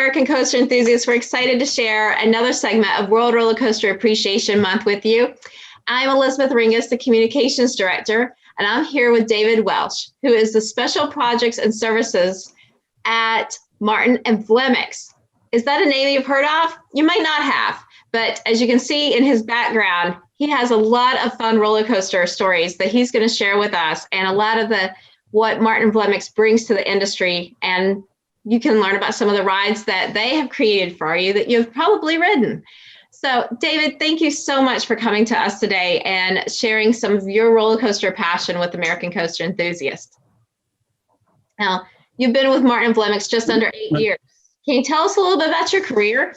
American coaster enthusiasts. We're excited to share another segment of World Roller Coaster Appreciation Month with you. I'm Elizabeth Ringas, the Communications Director, and I'm here with David Welsh, who is the Special Projects and Services at Martin and Vleminckx. Is that a name that you've heard of? You might not have, but as you can see in his background, he has a lot of fun roller coaster stories that he's going to share with us, and a lot of what Martin Vleminckx brings to the industry. And you can learn about some of the rides that they have created for you that you've probably ridden. So, David, thank you so much for coming to us today and sharing some of your roller coaster passion with American coaster enthusiasts. Now, you've been with Martin Vleminckx just under 8 years. Can you tell us a little bit about your career?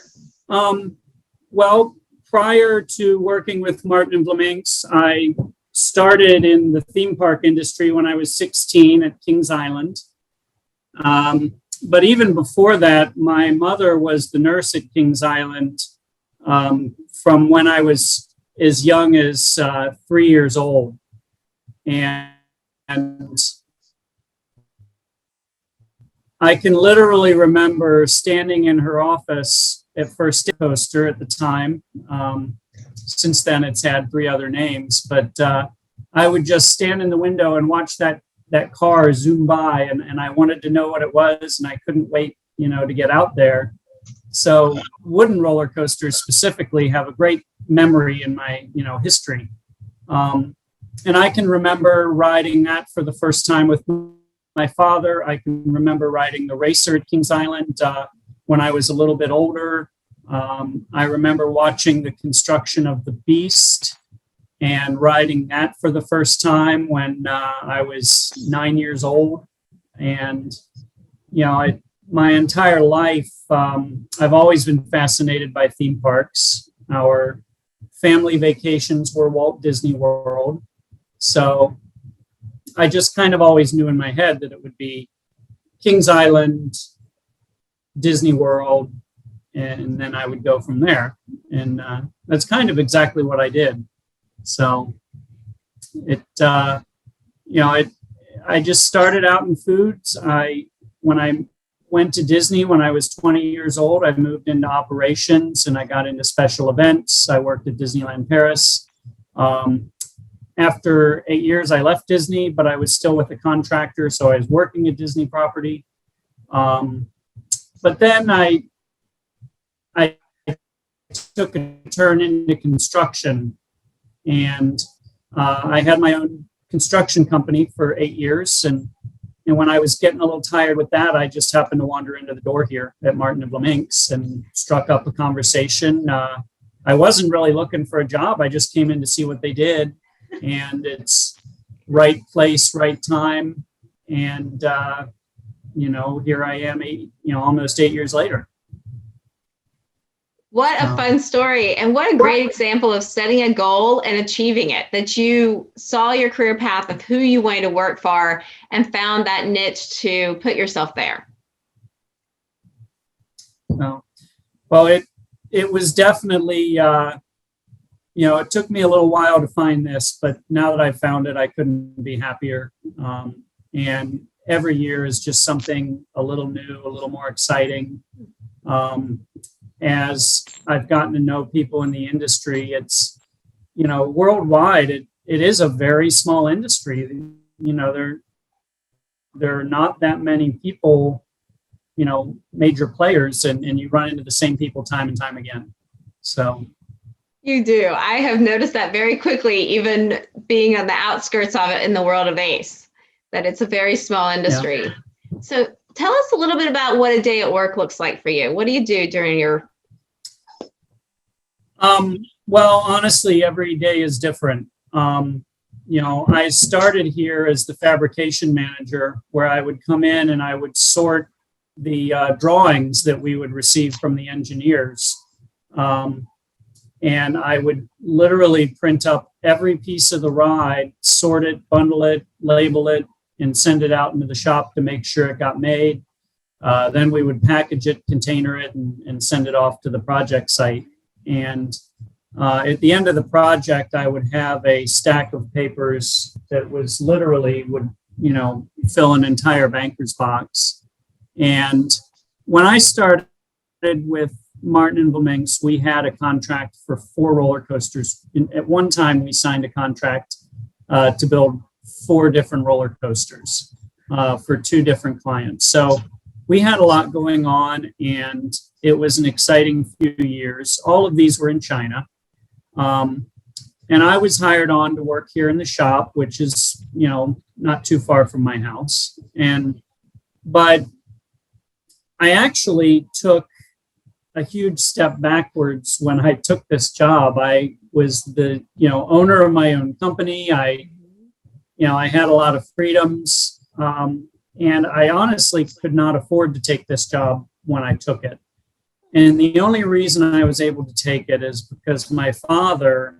Well, prior to working with Martin Vleminckx, I started in the theme park industry when I was 16 at Kings Island. But even before that, my mother was the nurse at Kings Island from when I was as young as 3 years old. And I can literally remember standing in her office at First Coaster at the time. Since then, it's had 3 other names, but I would just stand in the window and watch that car zoom by, and I wanted to know what it was, and I couldn't wait, to get out there. So wooden roller coasters specifically have a great memory in my, history. And I can remember riding that for the first time with my father. I can remember riding the racer at Kings Island when I was a little bit older. I remember watching the construction of the Beast and riding that for the first time when I was 9 years old. And, my entire life, I've always been fascinated by theme parks. Our family vacations were Walt Disney World. So I just kind of always knew in my head that it would be Kings Island, Disney World, and then I would go from there. And that's kind of exactly what I did. So I just started out in foods. When I went to Disney when I was 20 years old, I moved into operations and I got into special events. I worked at Disneyland Paris. After 8 years, I left Disney, but I was still with a contractor, so I was working at Disney property. But then I took a turn into construction, and I had my own construction company for 8 years. And when I was getting a little tired with that, I just happened to wander into the door here at Martin and Vleminckx and struck up a conversation. I wasn't really looking for a job. I just came in to see what they did. And it's right place, right time. And, here I am, almost 8 years later. What a fun story. And what a great example of setting a goal and achieving it, that you saw your career path of who you wanted to work for and found that niche to put yourself there. Well, it was definitely, it took me a little while to find this, but now that I found it, I couldn't be happier. And every year is just something a little new, a little more exciting. As I've gotten to know people in the industry, it's, worldwide, it is a very small industry. There are not that many people, major players, and you run into the same people time and time again. So. You do. I have noticed that very quickly, even being on the outskirts of it in the world of ACE, that it's a very small industry. Yeah. So tell us a little bit about what a day at work looks like for you. What do you do during your... Well, honestly, every day is different. I started here as the fabrication manager, where I would come in and I would sort the drawings that we would receive from the engineers. And I would literally print up every piece of the ride, sort it, bundle it, label it, and send it out into the shop to make sure it got made. Then we would package it, container it, and send it off to the project site. And at the end of the project, I would have a stack of papers that was literally would, fill an entire banker's box. And when I started with Martin Vleminckx, we had a contract for 4 roller coasters. At one time, we signed a contract to build 4 different roller coasters for 2 different clients. So we had a lot going on, and it was an exciting few years. All of these were in China. And I was hired on to work here in the shop, which is, not too far from my house. But I actually took a huge step backwards when I took this job. I was the, owner of my own company. I had a lot of freedoms, and I honestly could not afford to take this job when I took it. And the only reason I was able to take it is because my father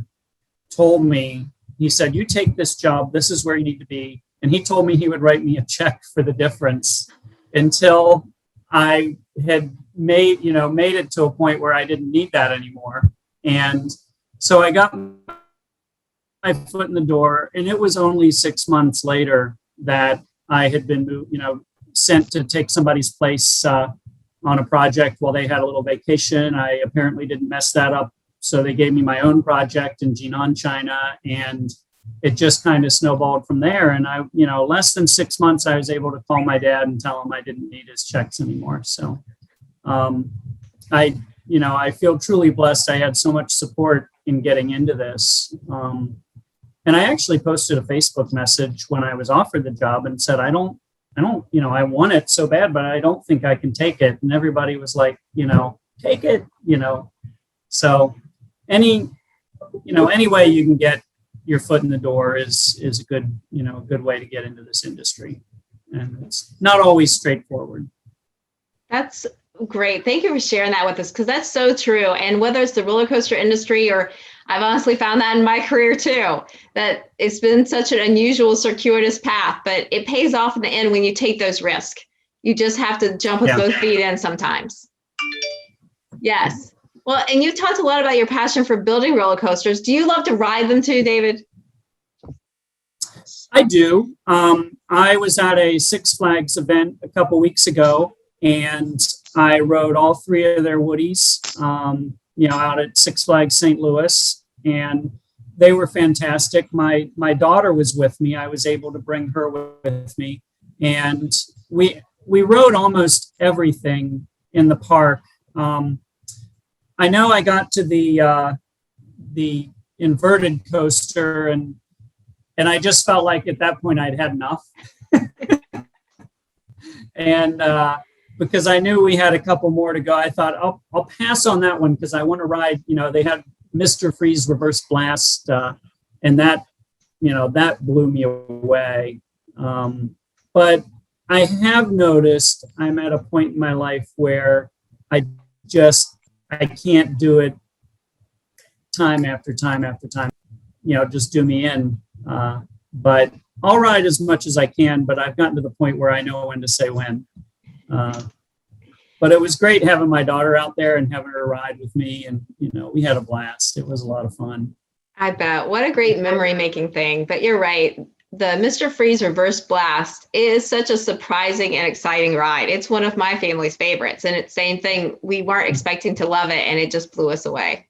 told me, he said, "You take this job, this is where you need to be." And he told me he would write me a check for the difference until I had made it to a point where I didn't need that anymore. And so I got my foot in the door, and it was only 6 months later that I had been, sent to take somebody's place on a project while they had a little vacation. I apparently didn't mess that up. So they gave me my own project in Jinan, China, and it just kind of snowballed from there. And I, less than 6 months, I was able to call my dad and tell him I didn't need his checks anymore. So I feel truly blessed. I had so much support in getting into this. And I actually posted a Facebook message when I was offered the job and said, I want it so bad, but I don't think I can take it. And everybody was like, take it, So any way you can get your foot in the door is a good way to get into this industry. And it's not always straightforward. That's great. Thank you for sharing that with us, because that's so true. And whether it's the roller coaster industry, or I've honestly found that in my career too, that it's been such an unusual, circuitous path, but it pays off in the end when you take those risks. You just have to jump with both feet in sometimes. Yes. Well, and you talked a lot about your passion for building roller coasters. Do you love to ride them too, David? I do. I was at a Six Flags event a couple weeks ago, and I rode all 3 of their Woodies, out at Six Flags St. Louis, and they were fantastic. My daughter was with me. I was able to bring her with me, and we rode almost everything in the park. I know I got to the inverted coaster, and I just felt like at that point I'd had enough. And because I knew we had a couple more to go, I thought I'll pass on that one because I want to ride. They had Mr. Freeze Reverse Blast, and that blew me away. But I have noticed I'm at a point in my life where I can't do it time after time after time. Just do me in. But I'll ride as much as I can, but I've gotten to the point where I know when to say when. But it was great having my daughter out there and having her ride with me. And, we had a blast. It was a lot of fun. I bet. What a great memory making thing. But you're right. The Mr. Freeze Reverse Blast is such a surprising and exciting ride. It's one of my family's favorites. And it's same thing. We weren't expecting to love it, and it just blew us away.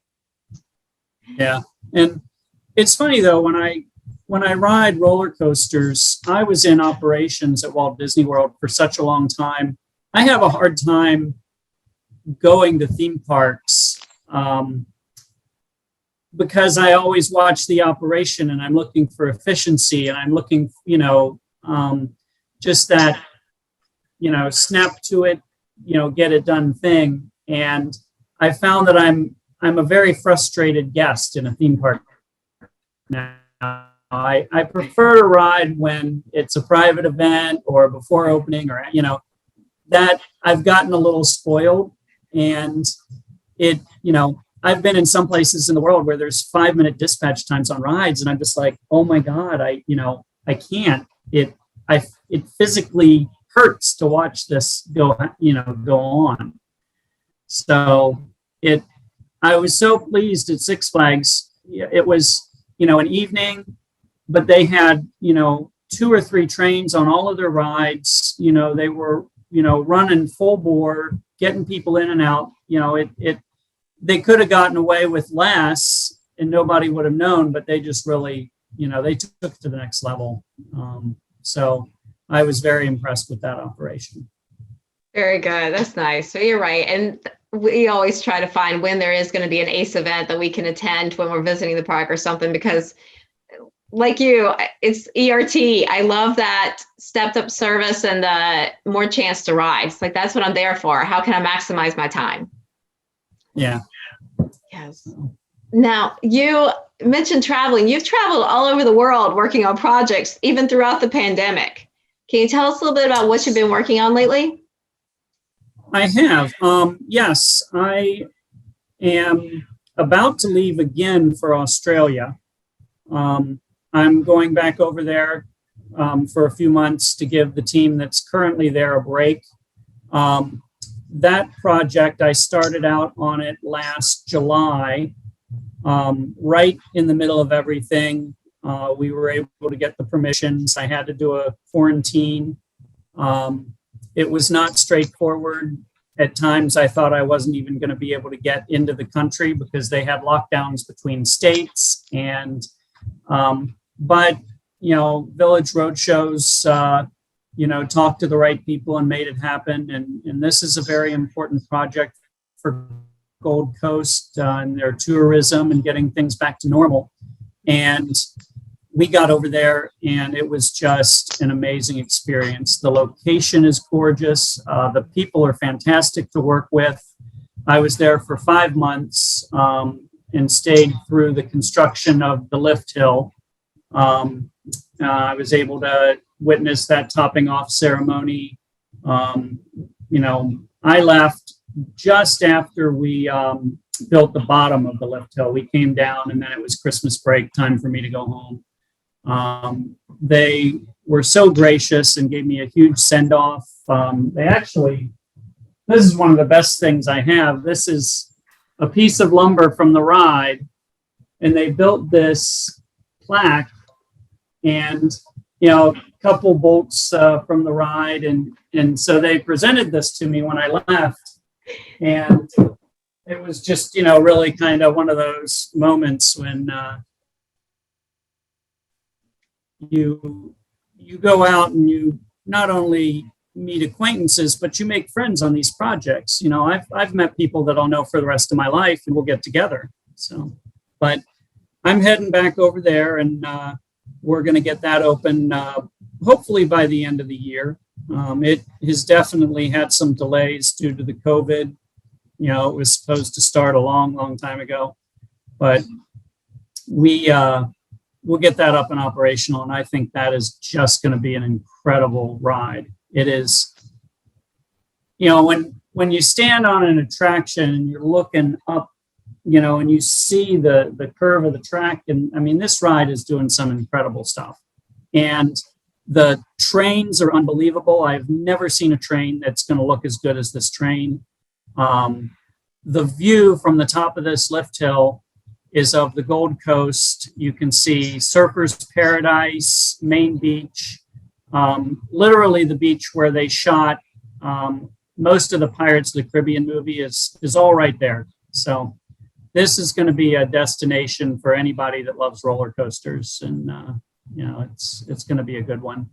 Yeah. And it's funny, though, when I ride roller coasters, I was in operations at Walt Disney World for such a long time. I have a hard time going to theme parks because I always watch the operation and I'm looking for efficiency, and I'm looking, just that, snap to it, get it done thing. And I found that I'm a very frustrated guest in a theme park now. I prefer to ride when it's a private event or before opening, or, that I've gotten a little spoiled. And I've been in some places in the world where there's 5-minute dispatch times on rides, and I'm just like, oh my God, I can't. It physically hurts to watch this go on. So I was so pleased at Six Flags. It was, an evening, but they had, 2 or 3 trains on all of their rides. They were running full bore, getting people in and out. They could have gotten away with less and nobody would have known, but they just really, they took it to the next level. So I was very impressed with that operation. Very good. That's nice. So you're right. And we always try to find when there is going to be an ACE event that we can attend when we're visiting the park or something, because like you, it's ERT. I love that stepped up service and the more chance to ride. It's like, that's what I'm there for. How can I maximize my time? Yeah. Yes. Now, you mentioned traveling. You've traveled all over the world working on projects, even throughout the pandemic. Can you tell us a little bit about what you've been working on lately? I have. Yes, I am about to leave again for Australia. I'm going back over there for a few months to give the team that's currently there a break. That project, I started out on it last July, right in the middle of everything. We were able to get the permissions. I had to do a quarantine. It was not straightforward. At times, I thought I wasn't even going to be able to get into the country because they had lockdowns between states. And, but, Village Roadshows, talked to the right people and made it happen. And this is a very important project for Gold Coast and their tourism and getting things back to normal. And we got over there and it was just an amazing experience. The location is gorgeous. The people are fantastic to work with. I was there for 5 months and stayed through the construction of the lift hill. I was able to witness that topping off ceremony. I left just after we built the bottom of the lift hill. We came down and then it was Christmas break, time for me to go home. They were so gracious and gave me a huge send-off. This is one of the best things I have. This is a piece of lumber from the ride, and they built this plaque and, a couple bolts from the ride. And so they presented this to me when I left. And it was just, really kind of one of those moments when you go out and you not only meet acquaintances, but you make friends on these projects. I've met people that I'll know for the rest of my life and we'll get together. So, but I'm heading back over there and we're going to get that open hopefully by the end of the year. It has definitely had some delays due to the COVID. It was supposed to start a long, long time ago, but we'll get that up and operational. And I think that is just going to be an incredible ride. It is, when you stand on an attraction and you're looking up, and you see the curve of the track. And I mean, this ride is doing some incredible stuff. And the trains are unbelievable. I've never seen a train that's going to look as good as this train. The view from the top of this lift hill is of the Gold Coast. You can see Surfers Paradise, Main Beach, literally the beach where they shot most of the Pirates of the Caribbean movie is all right there. So this is going to be a destination for anybody that loves roller coasters, and it's going to be a good one.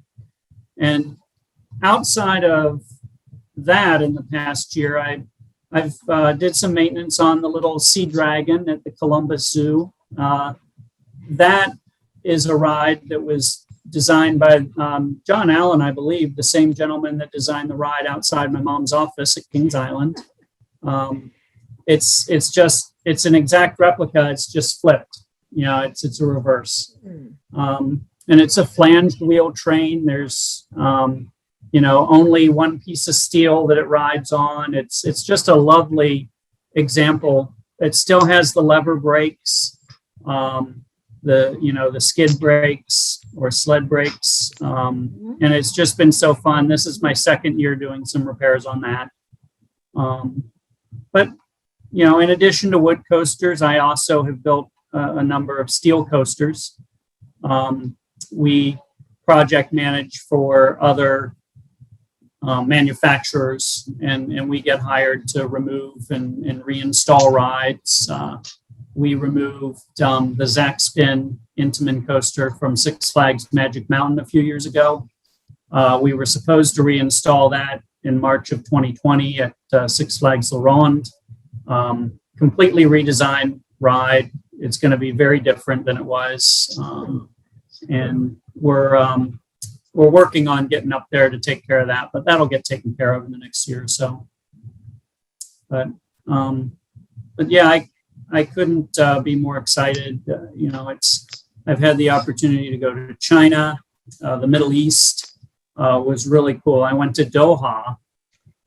And outside of that, in the past year, I've did some maintenance on the little Sea Dragon at the Columbus Zoo. That is a ride that was designed by John Allen, I believe, the same gentleman that designed the ride outside my mom's office at Kings Island. It's an exact replica. It's just flipped. It's a reverse. And it's a flanged wheel train. There's only one piece of steel that it rides on. It's just a lovely example. It still has the lever brakes, the skid brakes or sled brakes. And it's just been so fun. This is my second year doing some repairs on that. But in addition to wood coasters, I also have built a number of steel coasters. We project manage for other manufacturers, and we get hired to remove and reinstall rides. We removed the Zack Spin Intamin coaster from Six Flags Magic Mountain a few years ago. We were supposed to reinstall that in March of 2020 at Six Flags La Ronde. Completely redesigned ride. It's going to be very different than it was, and we're working on getting up there to take care of that, but that'll get taken care of in the next year or so. But yeah, I couldn't be more excited. I've had the opportunity to go to China, the Middle East was really cool. I went to Doha,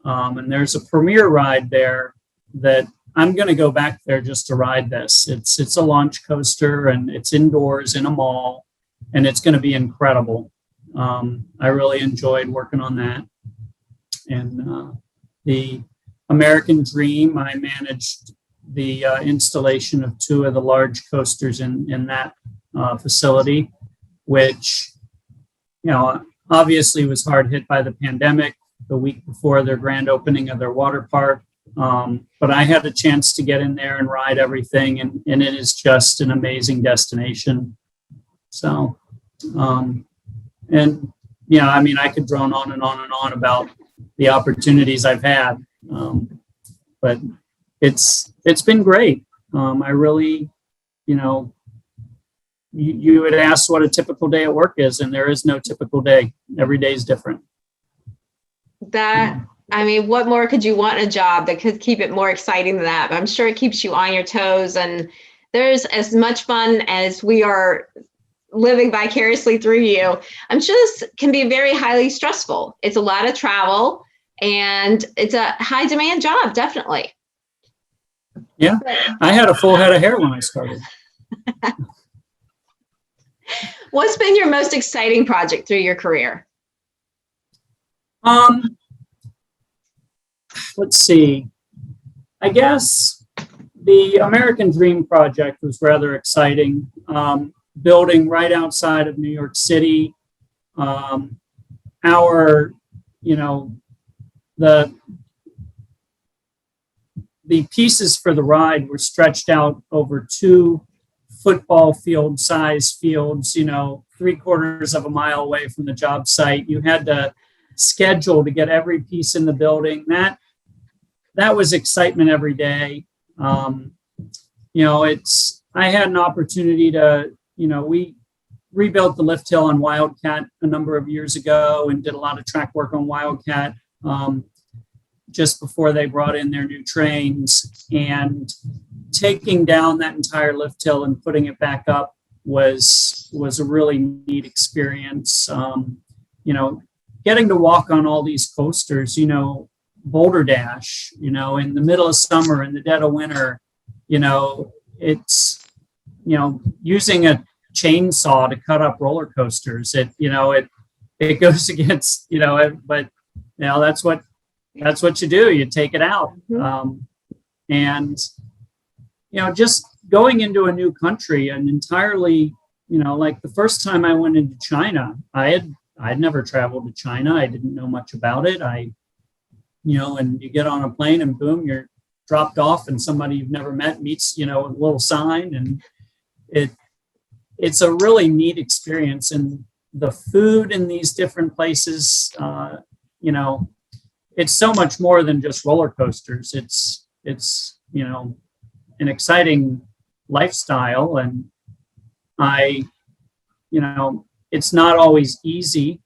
and there's a premier ride there that I'm going to go back there just to ride this. It's a launch coaster, and it's indoors in a mall, and it's going to be incredible. I really enjoyed working on that. And the American Dream, I managed the installation of two of the large coasters in that facility, which, obviously was hard hit by the pandemic the week before their grand opening of their water park. But I had a chance to get in there and ride everything, and it is just an amazing destination. So, and yeah, I mean, I could drone on and on and on about the opportunities I've had, but it's been great. I really, you had asked what a typical day at work is, and there is no typical day. Every day is different. I mean, what more could you want in a job that could keep it more exciting than that? But I'm sure it keeps you on your toes, and there's as much fun as we are living vicariously through you. I'm sure this can be very highly stressful. It's a lot of travel, and it's a high demand job, definitely. Yeah, I had a full head of hair when I started. What's been your most exciting project through your career? Let's see. I guess the American Dream project was rather exciting. Building right outside of New York City. The pieces for the ride were stretched out over 2 football field size fields, 3/4 of a mile away from the job site. You had to schedule to get every piece in the building. That was excitement every day. I had an opportunity to, we rebuilt the lift hill on Wildcat a number of years ago and did a lot of track work on Wildcat just before they brought in their new trains. And taking down that entire lift hill and putting it back up was a really neat experience. Getting to walk on all these coasters, Boulder Dash, in the middle of summer, in the dead of winter, it's, using a chainsaw to cut up roller coasters. It goes against, but that's what you do. You take it out. And, just going into a new country and entirely, like the first time I went into China, I'd never traveled to China. I didn't know much about it. And you get on a plane and boom, you're dropped off and somebody you've never met meets, a little sign, and it's a really neat experience. And the food in these different places, it's so much more than just roller coasters. It's an exciting lifestyle, and it's not always easy.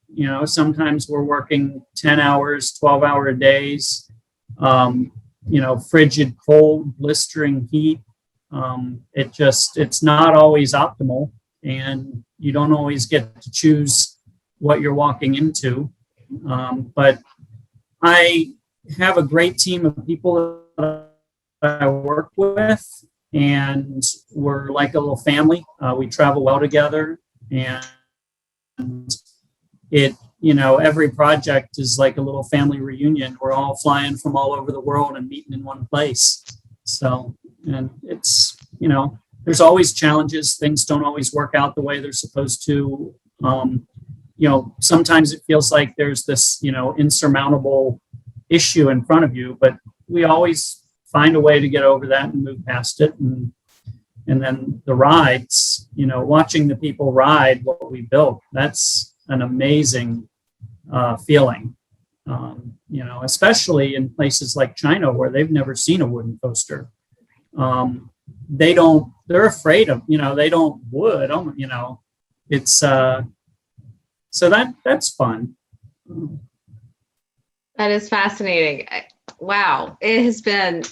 Sometimes we're working 10 hours, 12-hour days, frigid, cold, blistering heat. It's not always optimal, and you don't always get to choose what you're walking into. But I have a great team of people that I work with, and we're like a little family. We travel well together, and every project is like a little family reunion. We're all flying from all over the world and meeting in one place. So, and it's, there's always challenges. Things don't always work out the way they're supposed to. sometimes it feels like there's this, insurmountable issue in front of you, but we always find a way to get over that and move past it. And then the rides, watching the people ride what we built, that's an amazing feeling, especially in places like China where they've never seen a wooden coaster. They're afraid of, they don't wood, it's, so that's fun. That is fascinating. Wow. It has been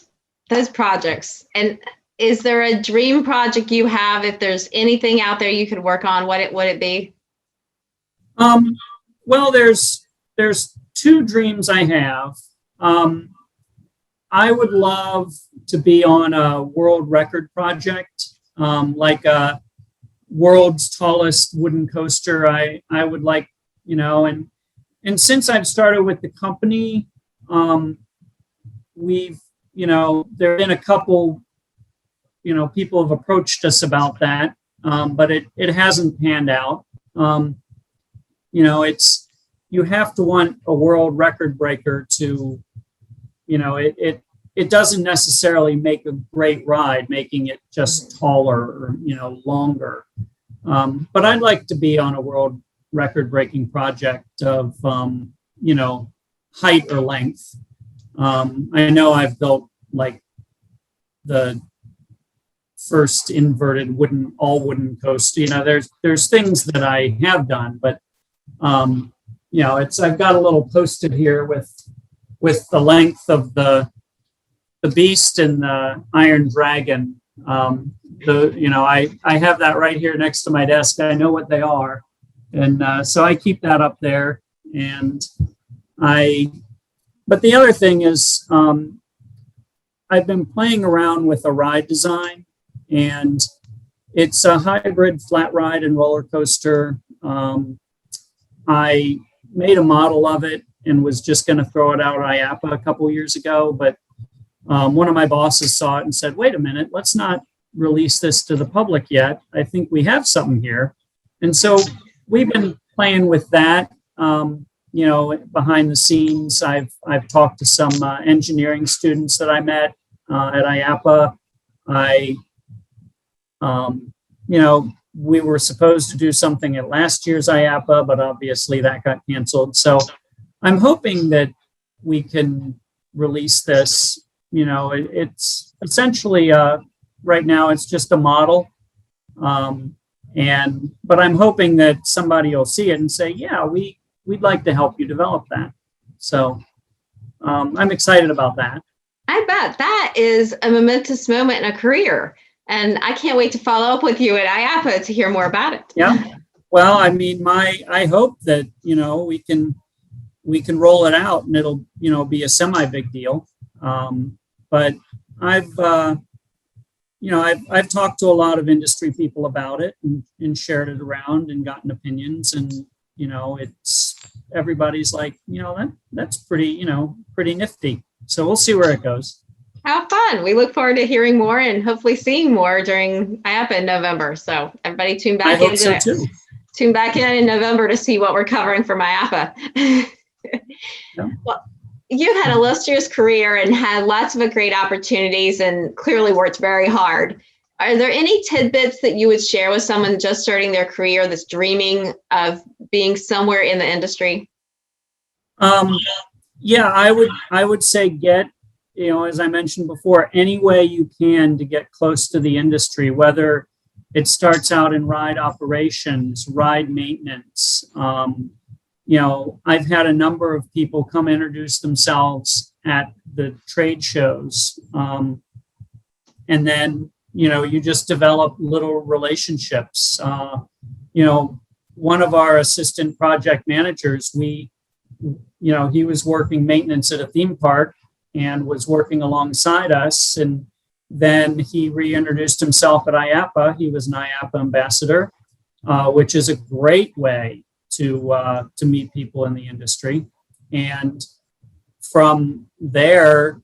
those projects. And is there a dream project you have? If there's anything out there you could work on, would it be? Well, there's two dreams I have. I would love to be on a world record project, like a world's tallest wooden coaster. I would like, and since I've started with the company, we've, there have been a couple, people have approached us about that, but it hasn't panned out. It's, you have to want a world record breaker to, it doesn't necessarily make a great ride, making it just taller or, longer. But I'd like to be on a world record breaking project of, height or length. I know I've built like the first inverted all wooden coaster. There's things that I have done, but I've got a little posted here with the length of the Beast and the Iron Dragon. I have that right here next to my desk. I know what they are, and so I keep that up there. But the other thing is, I've been playing around with a ride design, and it's a hybrid flat ride and roller coaster. I made a model of it and was just going to throw it out at IAAPA a couple years ago, but one of my bosses saw it and said, wait a minute, let's not release this to the public yet. I think we have something here. And so we've been playing with that. Behind the scenes, I've talked to some engineering students that I met at IAAPA. We were supposed to do something at last year's IAAPA, but obviously that got canceled. So I'm hoping that we can release this. It's essentially right now it's just a model, but I'm hoping that somebody will see it and say, yeah, we'd like to help you develop that. So I'm excited about that. I bet that is a momentous moment in a career. And I can't wait to follow up with you at IAAPA to hear more about it. Yeah. Well, I mean, I hope that, we can roll it out and it'll, be a semi big deal. But I've talked to a lot of industry people about it and shared it around and gotten opinions, and, it's everybody's like, that's pretty, pretty nifty. So we'll see where it goes. How fun. We look forward to hearing more and hopefully seeing more during IAAPA in November. So everybody tune back in. So too. Tune back in November to see what we're covering for IAAPA. Yeah. Well, you've had an illustrious career and had lots of great opportunities and clearly worked very hard. Are there any tidbits that you would share with someone just starting their career that's dreaming of being somewhere in the industry? Yeah, I would say get, as I mentioned before, any way you can to get close to the industry, whether it starts out in ride operations, ride maintenance. I've had a number of people come introduce themselves at the trade shows. And then, you just develop little relationships. One of our assistant project managers, he was working maintenance at a theme park and was working alongside us. And then he reintroduced himself at IAAPA. He was an IAAPA ambassador, which is a great way to meet people in the industry. And from there,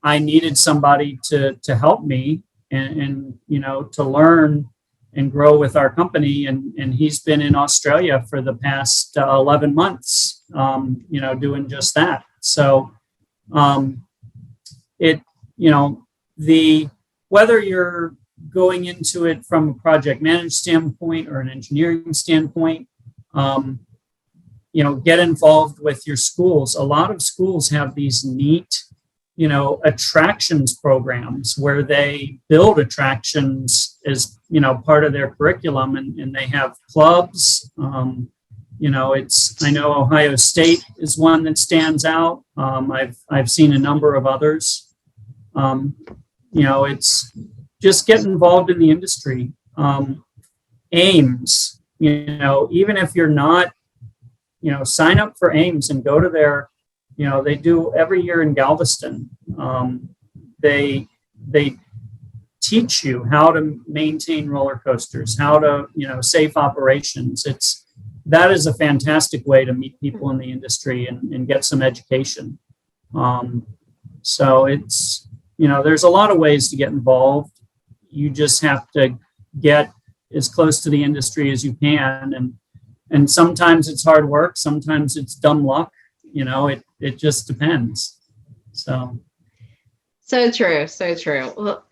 I needed somebody to help me and to learn and grow with our company. And he's been in Australia for the past 11 months, doing just that. So whether you're going into it from a project management standpoint or an engineering standpoint, get involved with your schools. A lot of schools have these neat, attractions programs where they build attractions as, part of their curriculum, and they have clubs. I know Ohio State is one that stands out. I've seen a number of others. It's just get involved in the industry. Ames, even if you're not, sign up for Ames and go to their, they do every year in Galveston. They teach you how to maintain roller coasters, how to, safe operations. That is a fantastic way to meet people in the industry and get some education. So it's, there's a lot of ways to get involved. You just have to get as close to the industry as you can. And sometimes it's hard work. Sometimes it's dumb luck. It just depends. So true. So true. Well,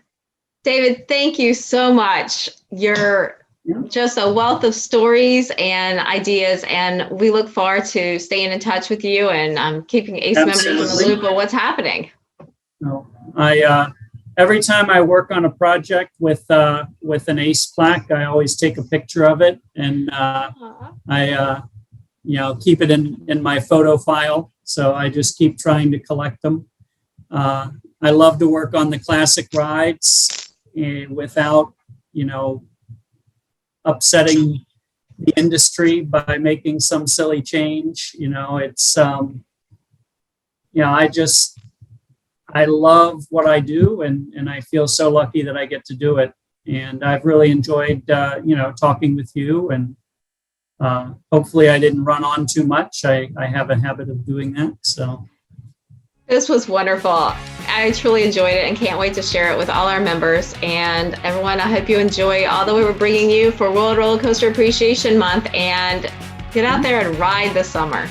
David, thank you so much. You're just a wealth of stories and ideas, and we look forward to staying in touch with you and keeping ACE members in the loop of what's happening. No, every time I work on a project with an ACE plaque, I always take a picture of it, and I keep it in my photo file. So I just keep trying to collect them. I love to work on the classic rides and without, upsetting the industry by making some silly change. I love what I do, and I feel so lucky that I get to do it. And I've really enjoyed, talking with you, and hopefully I didn't run on too much. I have a habit of doing that. So this was wonderful. I truly enjoyed it and can't wait to share it with all our members. And everyone, I hope you enjoy all that we were bringing you for World Roller Coaster Appreciation Month, and get out there and ride this summer.